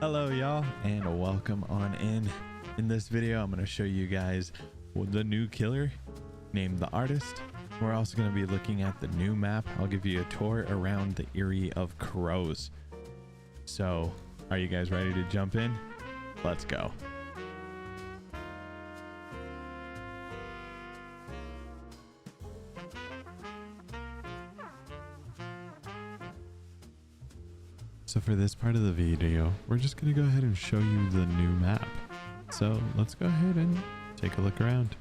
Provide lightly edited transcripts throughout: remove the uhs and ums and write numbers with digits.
Hello y'all and welcome on in. In this video I'm going to show you guys the new killer named the Artist. We're also going to be looking at the new map. I'll give you a tour around the Eyrie of Crows. So are you guys ready to jump in? Let's go. So for this part of the video, we're just going to go ahead and show you the new map. So let's go ahead and take a look around.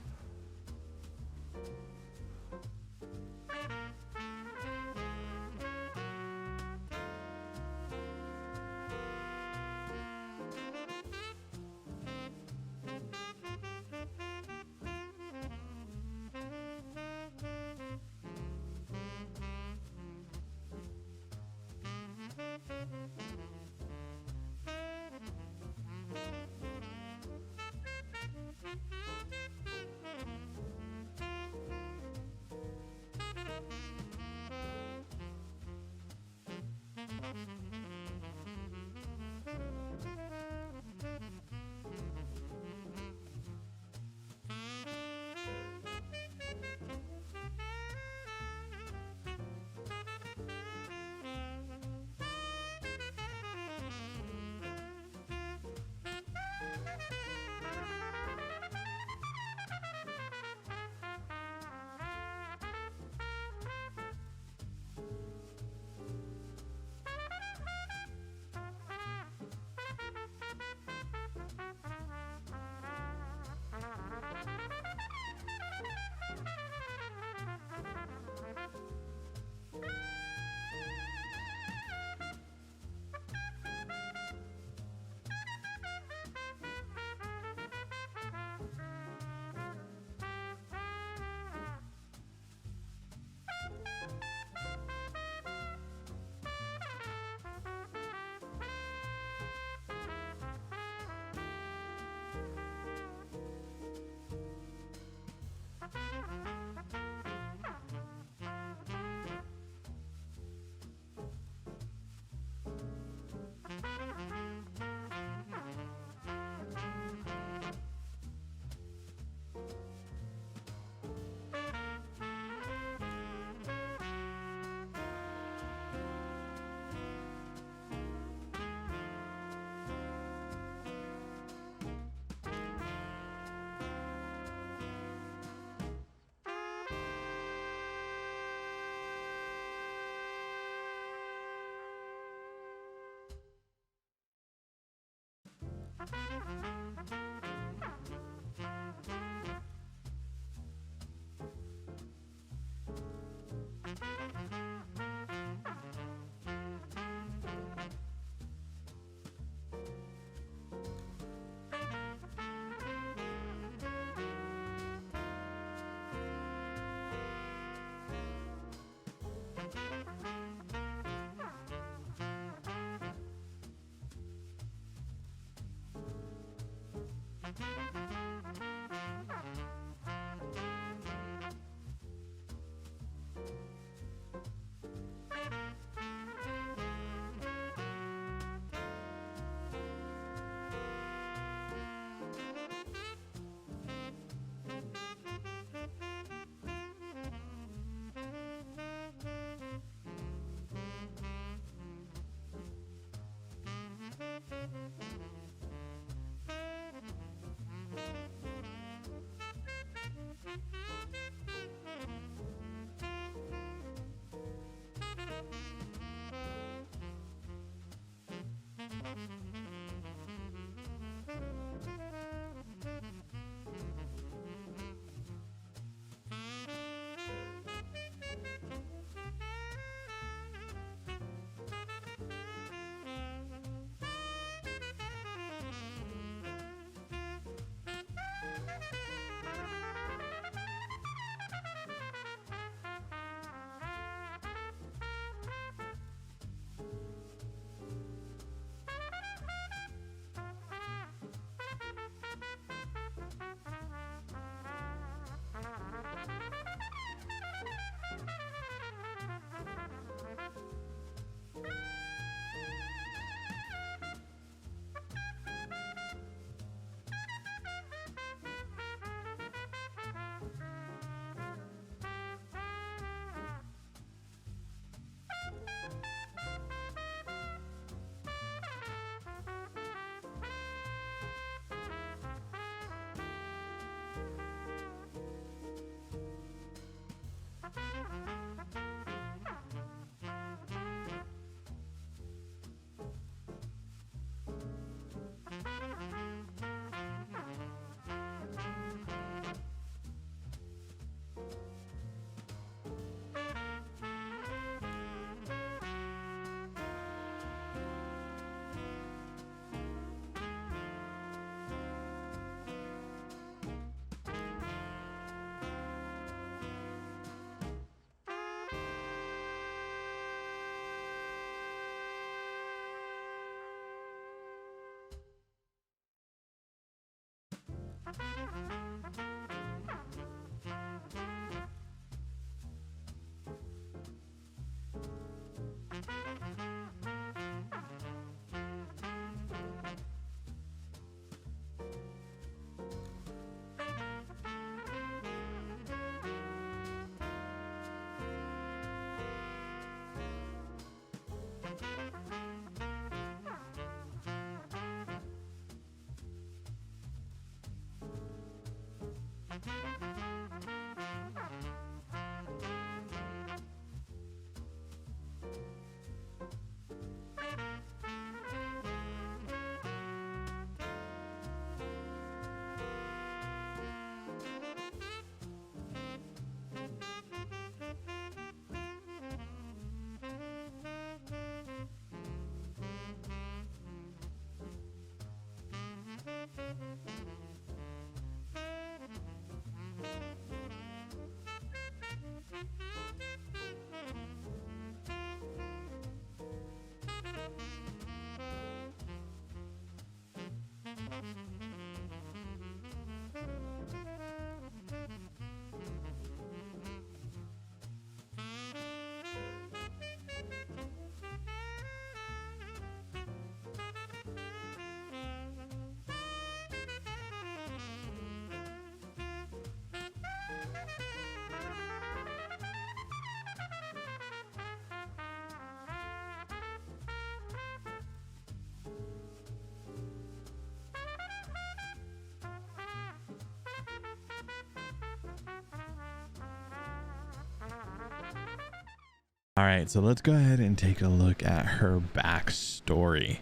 All right, so let's go ahead and take a look at her backstory.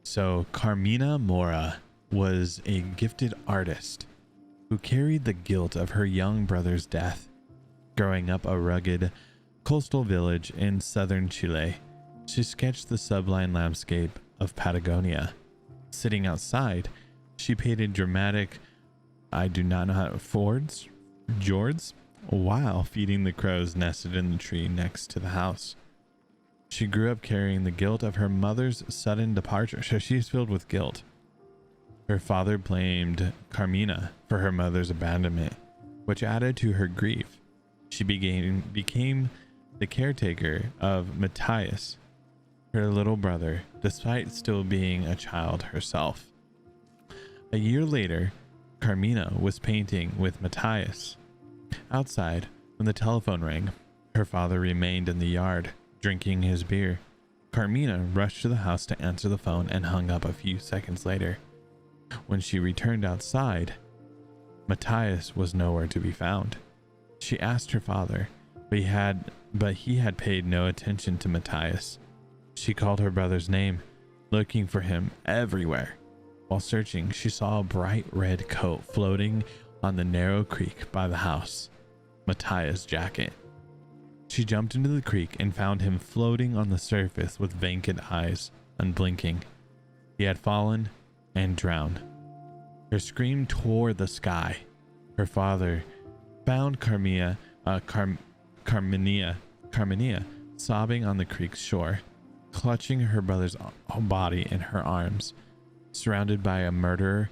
So Carmina Mora was a gifted artist who carried the guilt of her young brother's death. Growing up a rugged coastal village in southern Chile, she sketched the sublime landscape of Patagonia. Sitting outside, she painted dramatic, I do not know how to, fjords, while feeding the crows nested in the tree next to the house. She grew up carrying the guilt of her mother's sudden departure, so she's filled with guilt. Her father blamed Carmina for her mother's abandonment, which added to her grief. She became the caretaker of Matthias, her little brother, despite still being a child herself. A year later, Carmina was painting with Matthias. Outside, when the telephone rang, her father remained in the yard, drinking his beer. Carmina rushed to the house to answer the phone and hung up a few seconds later. When she returned outside, Matthias was nowhere to be found. She asked her father, but he had paid no attention to Matthias. She called her brother's name, looking for him everywhere. While searching, she saw a bright red coat floating on the narrow creek by the house, Matthias' jacket. She jumped into the creek and found him floating on the surface with vacant eyes, unblinking. He had fallen and drowned. Her scream tore the sky. Her father found Carmina sobbing on the creek's shore, clutching her brother's body in her arms, surrounded by a murderer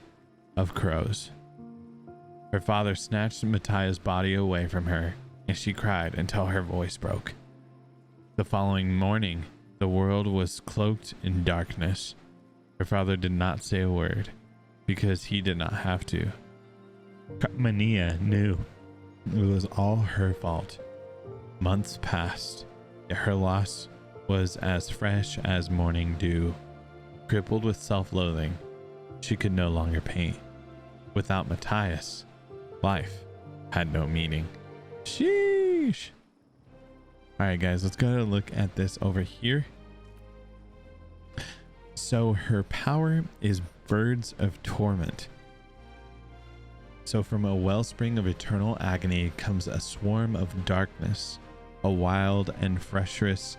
of crows. Her father snatched Matthias' body away from her, and she cried until her voice broke. The following morning, the world was cloaked in darkness. Her father did not say a word, because he did not have to. Carmina knew it was all her fault. Months passed, yet her loss was as fresh as morning dew. Crippled with self-loathing, she could no longer paint. Without Matthias, life had no meaning. Sheesh. Alright guys, let's go look at this over here. So her power is Birds of Torment. So from a wellspring of eternal agony comes a swarm of darkness, a wild and ferocious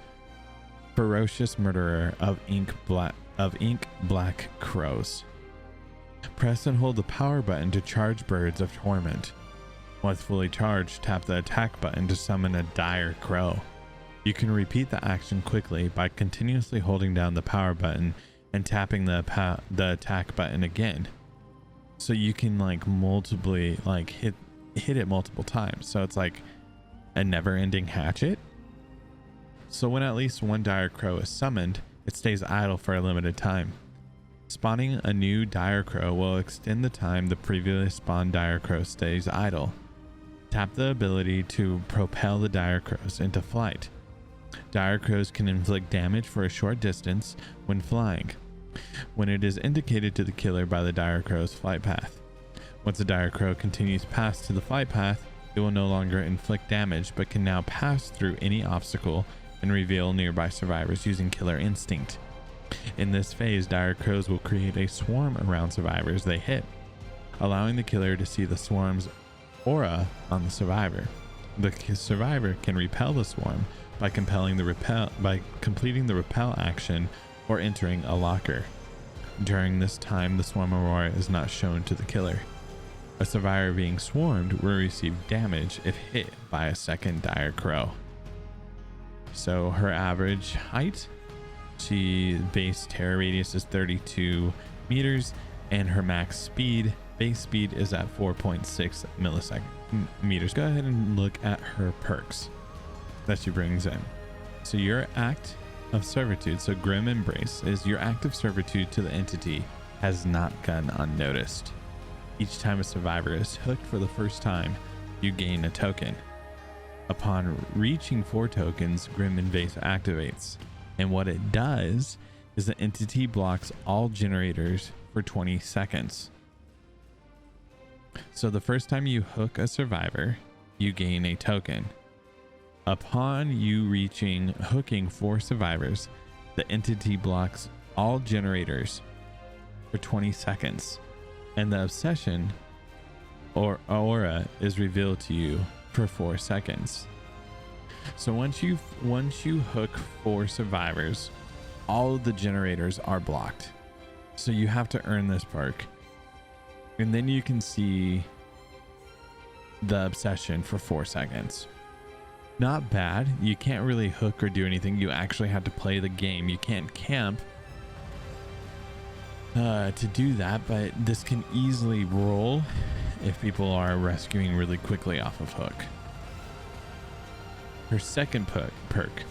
murderer of ink black crows. Press and hold the power button to charge Birds of Torment. Once fully charged, tap the attack button to summon a dire crow. You can repeat the action quickly by continuously holding down the power button and tapping the attack button again. So you can like multiply, like hit it multiple times. So it's like a never-ending hatchet. So when at least one dire crow is summoned, it stays idle for a limited time. Spawning a new dire crow will extend the time the previously spawned dire crow stays idle. Tap the ability to propel the dire crows into flight. Dire crows can inflict damage for a short distance when flying, when it is indicated to the killer by the dire crow's flight path. Once the dire crow continues past to the flight path, it will no longer inflict damage but can now pass through any obstacle and reveal nearby survivors using killer instinct. In this phase, dire crows will create a swarm around survivors they hit, allowing the killer to see the swarm's aura on the survivor. The survivor can repel the swarm by completing the repel action or entering a locker. During this time, the swarm aurora is not shown to the killer. A survivor being swarmed will receive damage if hit by a second dire crow. So her average height, base terror radius is 32 meters, and her max speed, base speed, is at 4.6 meters. Go ahead and look at her perks that she brings in. So your act of servitude, so Grim Embrace, is your act of servitude to the entity has not gone unnoticed. Each time a survivor is hooked for the first time, you gain a token. Upon reaching 4 tokens, Grim Embrace activates, and what it does is the entity blocks all generators for 20 seconds. So the first time you hook a survivor, you gain a token. Upon you hooking 4 survivors, the entity blocks all generators for 20 seconds, and the obsession or aura is revealed to you for 4 seconds. So once you hook 4 survivors, all of the generators are blocked. So you have to earn this perk, and then you can see the obsession for 4 seconds. Not bad. You can't really hook or do anything. You actually have to play the game. You can't camp to do that, but this can easily roll if people are rescuing really quickly off of hook. Her second perk,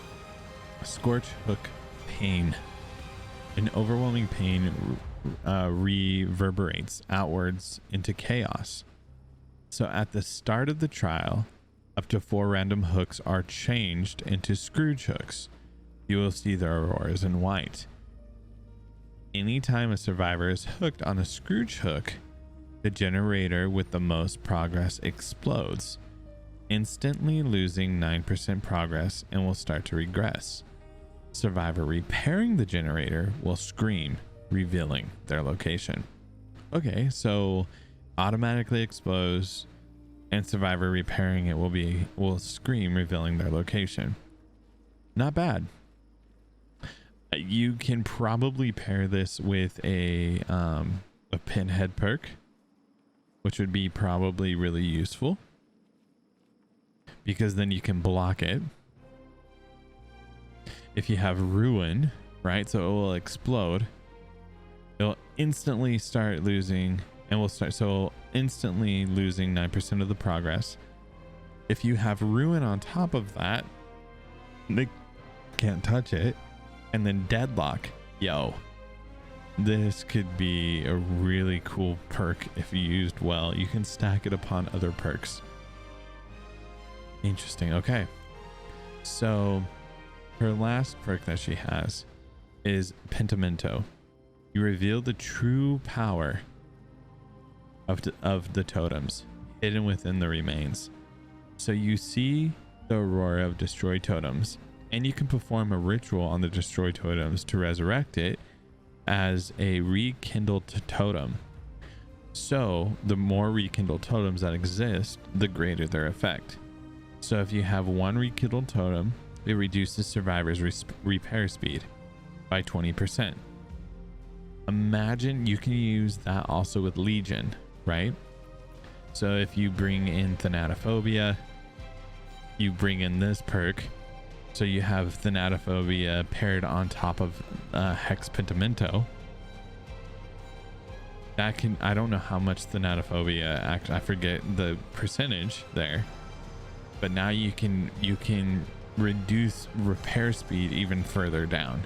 Scorch Hook Pain. An overwhelming pain reverberates outwards into chaos. So at the start of the trial, up to 4 random hooks are changed into Scrooge hooks. You will see their auroras in white. Anytime a survivor is hooked on a Scrooge hook, the generator with the most progress explodes, instantly losing 9% progress and will start to regress. Survivor repairing the generator will scream, revealing their location. Okay, so automatically explodes, and survivor repairing it will scream, revealing their location. Not bad. You can probably pair this with a pinhead perk, which would be probably really useful, because then you can block it. If you have ruin, right, so it will explode, it'll instantly start losing, and will start so instantly losing 9% of the progress. If you have ruin on top of that, they can't touch it. And then deadlock. Yo, this could be a really cool perk if used well. You can stack it upon other perks. Interesting. Okay, so her last perk that she has is Pentimento. You reveal the true power of the totems hidden within the remains. So you see the aurora of destroyed totems, and you can perform a ritual on the destroyed totems to resurrect it as a rekindled totem. So the more rekindled totems that exist, the greater their effect. So if you have 1 rekindled totem, it reduces survivors' repair speed by 20%. Imagine you can use that also with Legion, right? So if you bring in Thanatophobia, you bring in this perk. So you have Thanatophobia paired on top of Hex Pentimento. that can, I don't know how much thanatophobia, actually I forget the percentage there, but now you can reduce repair speed even further down.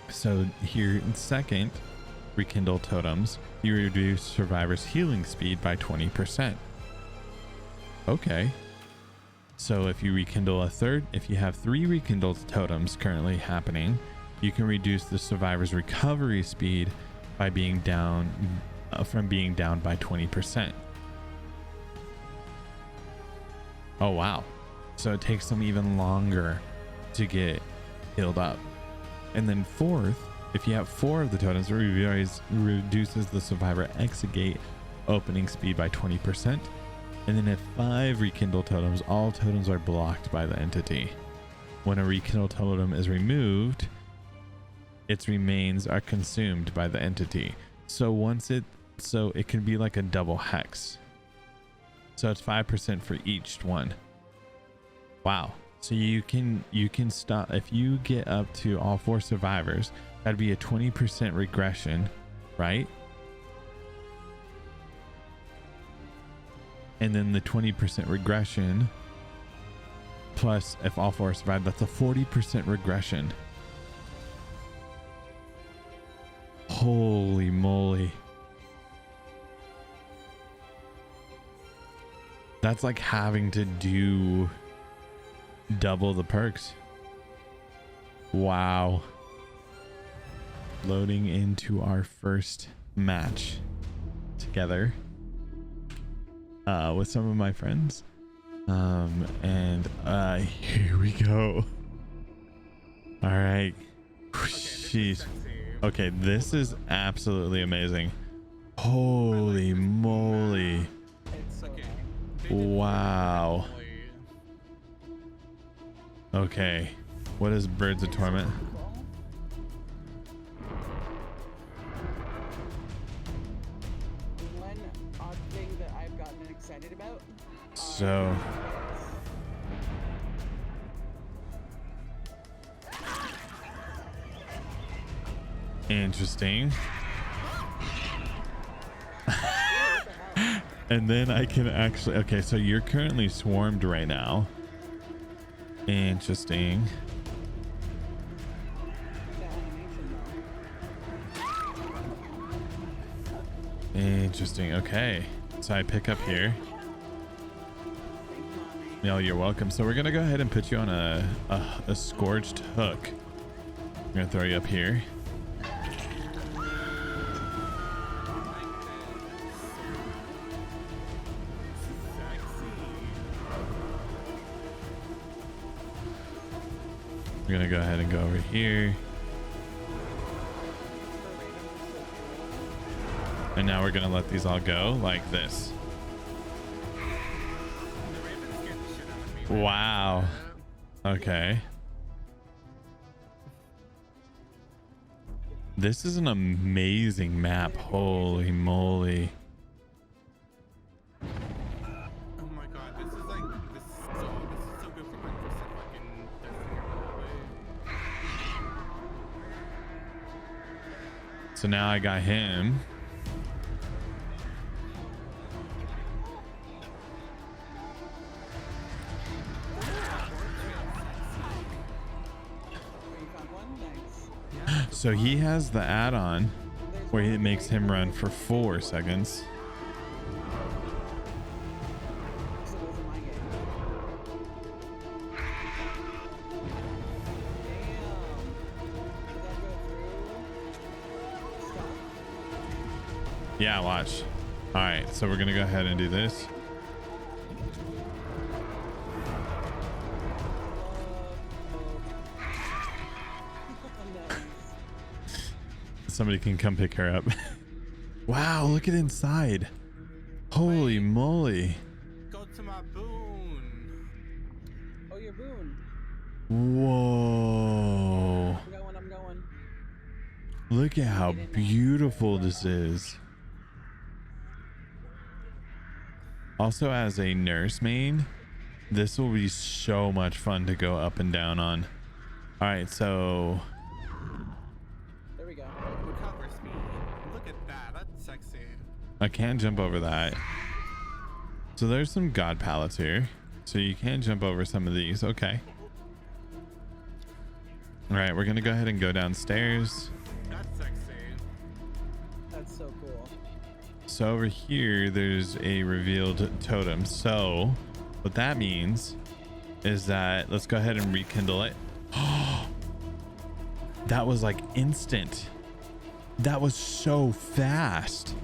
So here in second, rekindle totems, you reduce survivors healing speed by 20%. Okay, so if you rekindle a third, if you have 3 rekindled totems currently happening, you can reduce the survivor's recovery speed by being down from being down by 20%. Oh wow, so it takes them even longer to get healed up. And then fourth, if you have 4 of the totems, it reduces the survivor exit gate opening speed by 20%. And then if 5 rekindle totems, all totems are blocked by the entity. When a rekindle totem is removed, its remains are consumed by the entity. So it can be like a double hex. So it's 5% for each one. Wow. So you can stop if you get up to all 4 survivors. That'd be a 20% regression, right? And then the 20% regression plus if all 4 survive, that's a 40% regression. Holy moly. That's like having to do double the perks. Wow. Loading into our first match together with some of my friends. And here we go. All right. Jeez. Okay, this is absolutely amazing. Holy moly. Wow. Okay, what is Birds of Torment? One odd thing that I've gotten excited about. So interesting. And then I can actually, okay, so you're currently swarmed right now. Interesting. Interesting. Okay, so I pick up here. No, you're welcome. So we're gonna go ahead and put you on a scorched hook. I'm gonna throw you up here. We're gonna go ahead and go over here. And now we're gonna let these all go like this. Wow. Okay. This is an amazing map. Holy moly. So now I got him. So he has the add-on where it makes him run for 4 seconds. Yeah, watch. All right, so we're gonna go ahead and do this. Somebody can come pick her up. Wow, look at inside. Holy moly. Go to my boon. Oh, your boon. Whoa. I'm going. Look at how beautiful this is. Also, as a nurse main, this will be so much fun to go up and down on. All right, so There we go. Recover speed. Look at that. That's sexy. I can't jump over that. So there's some god pallets here. So you can jump over some of these. Okay. All right, we're going to go ahead and go downstairs. That's sexy. That's so cool. So over here, there's a revealed totem. So what that means is that let's go ahead and rekindle it. That was like instant. That was so fast.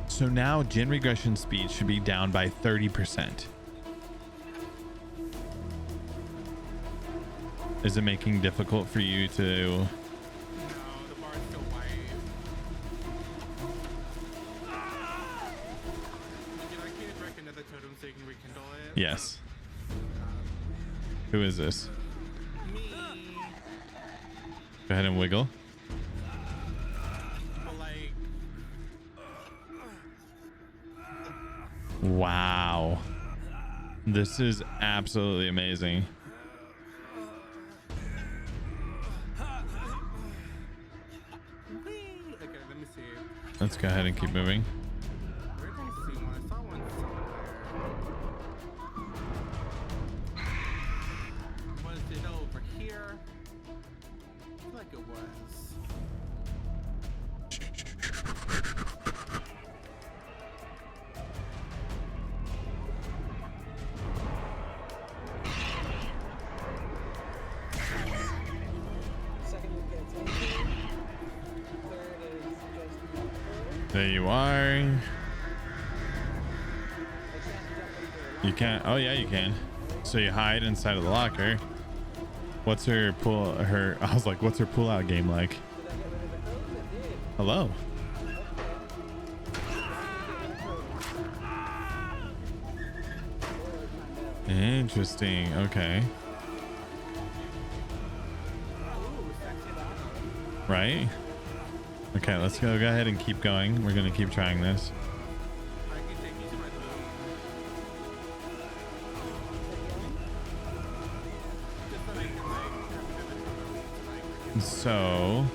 So now gen regression speed should be down by 30%. Is it making difficult for you to... No, the bar's still white. Would you like me to break another totem so you can rekindle it? Yes. Who is this? Me. Go ahead and wiggle. Like, Wow. This is absolutely amazing. okay, let me see. Let's go ahead and keep moving. Where did I see one? I saw one somewhere. Was it over here? I feel like it was. Second we get attention. Third is just not her. There you are. I can't jump into her. You can't. Oh yeah, you can. So you hide inside of the locker. What's her pull? Her. I was like, what's her pull out game like? Did I get rid of the crows? I did. Hello. Interesting. Okay. Right. Okay. Let's go ahead and keep going. We're gonna keep trying this. I can take you to my room. Just so I can like have another totem to like. So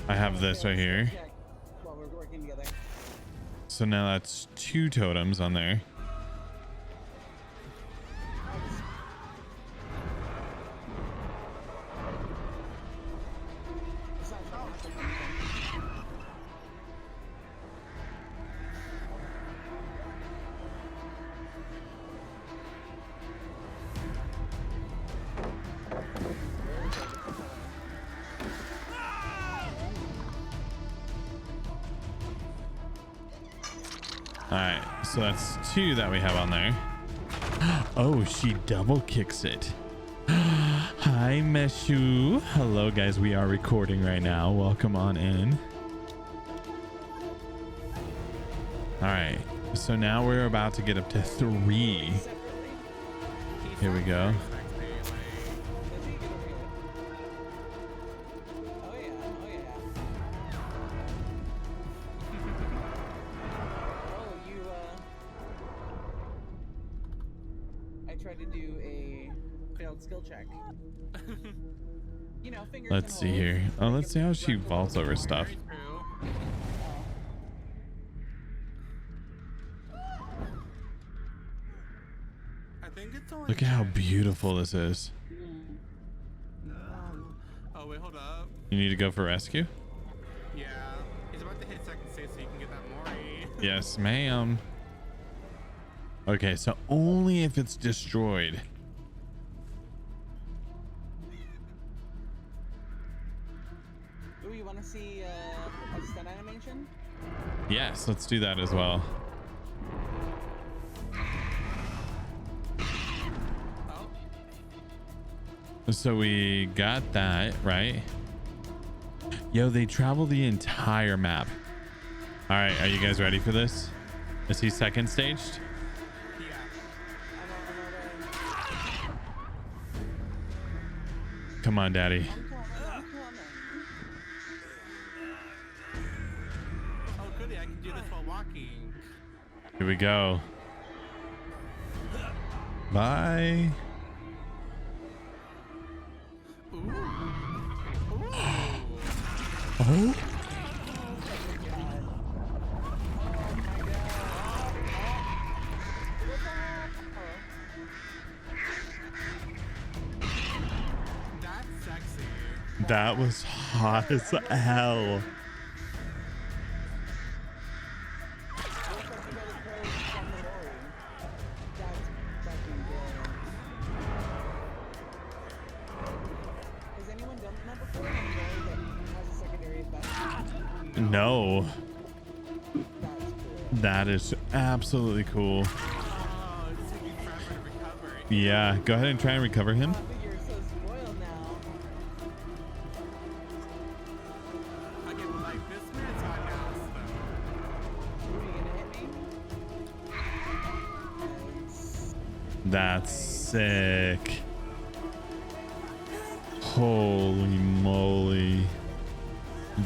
I have this right here. Check while we're working together. So now that's 2 totems on there. It's not showing up. All right, so that's 2 that we have on there. Oh, she double kicks it. Hi, Meshu. Hello, guys. We are recording right now. Welcome on in. All right, so now we're about to get up to 3. Separately. Here we go. Does he get over here? Oh yeah, oh yeah. Oh, you I tried to do a failed skill check. You know, fingers Let's and see holes. here. Oh, let's see how she vaults over stuff. Very true. I think it's only. Look at how beautiful this is. Oh wait, hold up. You need to go for rescue? Yeah, he's about to hit second stage so you can get that Mori. Yes, ma'am. Okay, so only if it's destroyed. Ooh, you want to see a stun animation? Yes, let's do that as well. Oh, So we got that, right? Yo, they travel the entire map. All right, are you guys ready for this? Is he second staged? yeah. I'm on Come on, daddy. I'm coming. Oh goody, I can do this while walking. Here we go. Bye. Ooh. Ooh. Oh, That was hot as hell. Looks like you got a crow from the lorry. That's fucking brilliant. Has anyone done that before? A lorry that has a secondary effect? No, That's cool. that is absolutely cool. Oh, it's taking forever to recover. Yeah, go ahead and try and recover him. Oh, you're so spoiled now. Okay, but like this minute's on now, so. Are you gonna hit me? Nice. That's sick. Holy moly.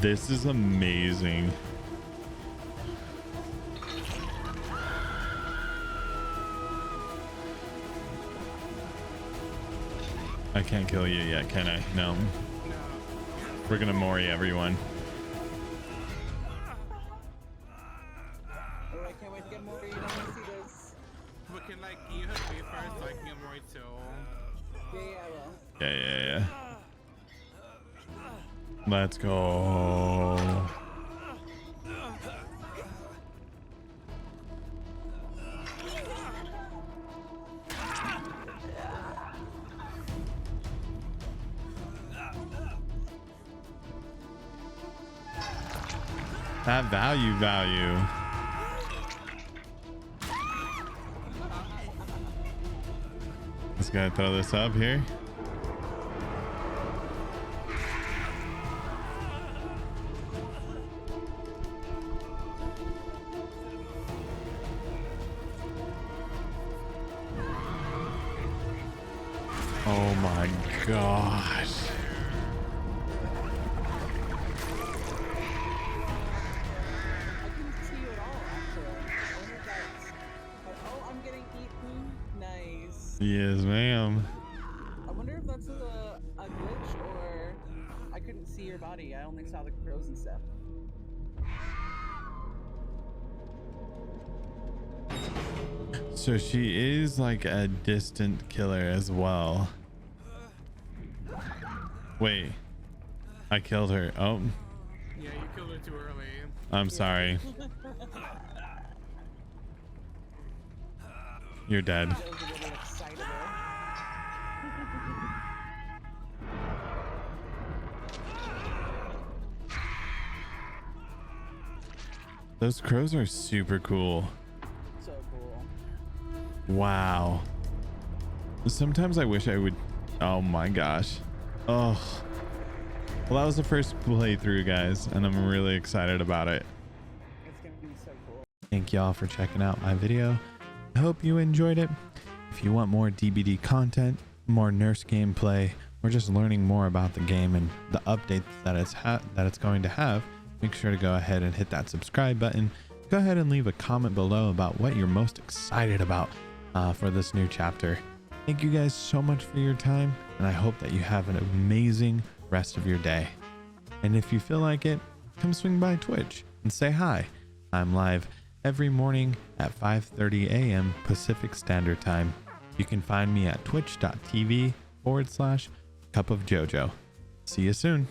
This is amazing. I can't kill you yet, can I? No. No. We're gonna Mori everyone. Oh, I can't wait to get more. You don't want to see this. But can like you hit me first so I can get more too? Yeah, I will. Yeah. Let's go. That value. Just gotta throw this up here. Oh my gosh. I couldn't see you at all, actually. I wonder if that's... Oh, I'm getting eaten. Nice. Yes, ma'am. I wonder if that's a glitch or... I couldn't see your body. I only saw the crows and stuff. So she is like a distant killer as well. Wait. I killed her. Oh, Yeah, you killed her too early. I'm sorry. You're dead. That was a little excitable. Those crows are super cool. So cool. Wow. Sometimes I wish I would. Oh my gosh. Oh. Well, that was the first playthrough, guys, and I'm really excited about it. It's gonna be so cool. Thank y'all for checking out my video. I hope you enjoyed it. If you want more DBD content, more nurse gameplay, or just learning more about the game and the updates that it's going to have, make sure to go ahead and hit that subscribe button. Go ahead and leave a comment below about what you're most excited about for this new chapter. Thank you guys so much for your time, and I hope that you have an amazing rest of your day. And if you feel like it, come swing by Twitch and say hi. I'm live every morning at 5:30 a.m. Pacific Standard Time. You can find me at twitch.tv/cupofjojo. See you soon.